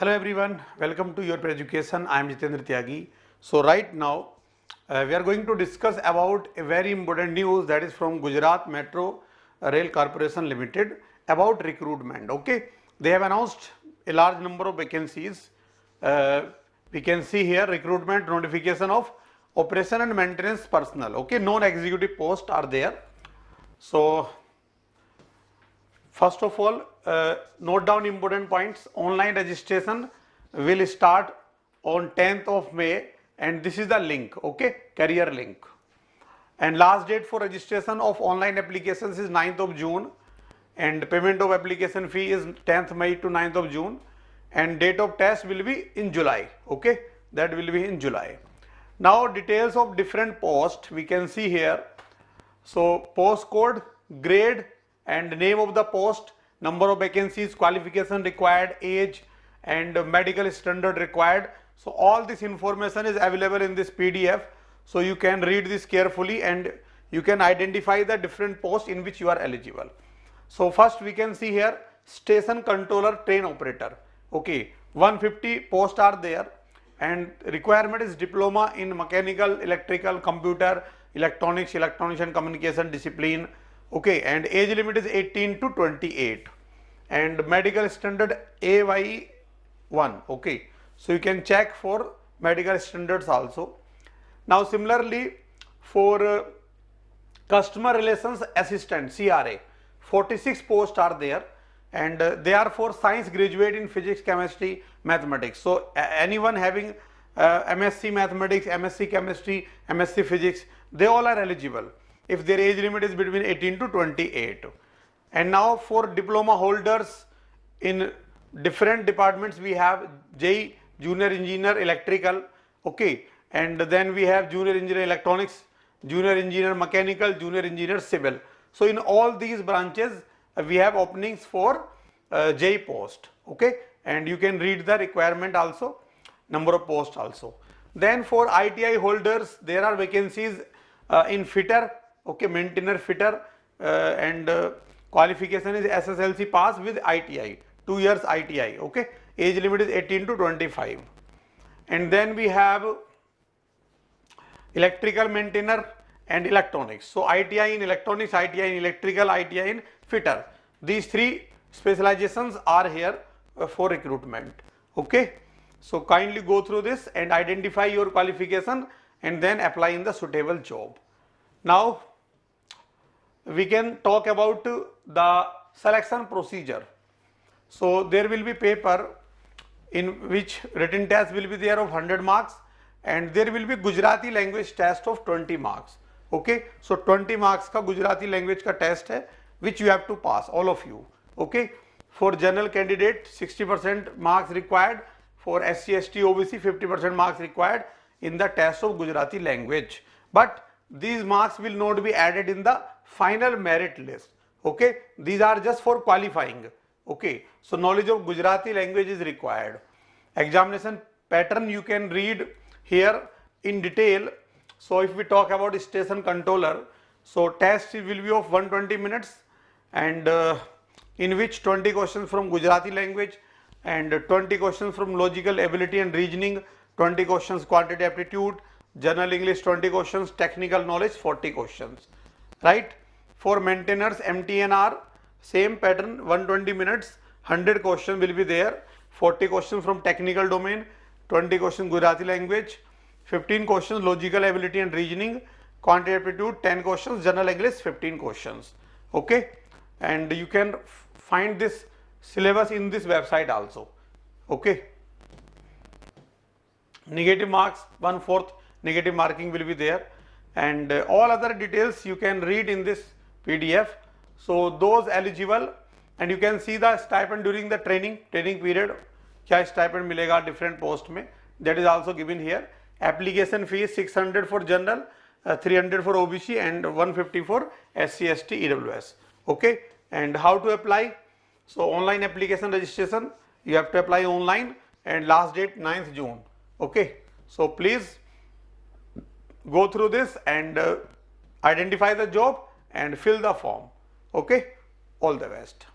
Hello everyone, welcome to Your Education. I am Jitendra Tyagi. So right now we are going to discuss about a very important news that is from Gujarat Metro Rail Corporation Limited about recruitment. Okay, they have announced a large number of vacancies. We can see here recruitment notification of operation and maintenance personnel. Okay, non-executive posts are there. So first of all, note down important points. Online registration will start on 10th of May and this is the link, okay, career link. And last date for registration of online applications is 9th of June and payment of application fee is 10th May to 9th of June and date of test will be in July, okay, that will be in July. Now details of different posts we can see here. So post code, grade and name of the post, number of vacancies, qualification required, age and medical standard required. So all this information is available in this PDF. So you can read this carefully and you can identify the different posts in which you are eligible. So first we can see here station controller train operator. Okay, 150 posts are there and requirement is diploma in mechanical, electrical, computer, electronics and communication discipline. Okay, and age limit is 18 to 28 and medical standard AY1. Okay, so you can check for medical standards also. Now similarly for customer relations assistant CRA, 46 posts are there and they are for science graduate in physics, chemistry, mathematics. So anyone having MSc mathematics, MSc chemistry, MSc physics, they all are eligible if their age limit is between 18 to 28. And now for diploma holders in different departments we have JEE, junior engineer electrical, okay, and then we have junior engineer electronics, junior engineer mechanical, junior engineer civil. So in all these branches we have openings for JEE post, okay, and you can read the requirement also, number of posts also. Then for ITI holders there are vacancies in fitter, okay, maintainer fitter and qualification is SSLC pass with ITI, 2 years ITI, okay, age limit is 18 to 25. And then we have electrical maintainer and electronics. So ITI in electronics, ITI in electrical, ITI in fitter. These three specializations are here for recruitment, okay. So kindly go through this and identify your qualification and then apply in the suitable job. Now we can talk about the selection procedure. So there will be paper in which written test will be there of 100 marks and there will be Gujarati language test of 20 marks, okay. So 20 marks ka Gujarati language ka test hai which you have to pass, all of you, okay. For general candidate 60% marks required, for SC, ST, OBC 50% marks required in the test of Gujarati language, but these marks will not be added in the final merit list, okay. These are just for qualifying, okay. So knowledge of Gujarati language is required. Examination pattern you can read here in detail. So if we talk about station controller, so test will be of 120 minutes and in which 20 questions from Gujarati language and 20 questions from logical ability and reasoning, 20 questions quantitative aptitude, general English 20 questions, technical knowledge 40 questions, right. For maintainers MTNR, same pattern, 120 minutes, 100 questions will be there, 40 questions from technical domain, 20 questions Gujarati language, 15 questions logical ability and reasoning, quantitative aptitude 10 questions, general English 15 questions, okay. And you can find this syllabus in this website also, okay. Negative marks 1/4 negative marking will be there and all other details you can read in this PDF. So those eligible, and you can see the stipend during the training period, kya stipend milega different post mein, that is also given here. Application fee is 600 for general, 300 for OBC and 150 for SC, ST, EWS, okay. And how to apply? So online application registration you have to apply online and last date 9th June, okay. So please go through this and identify the job and fill the form, okay. All the best.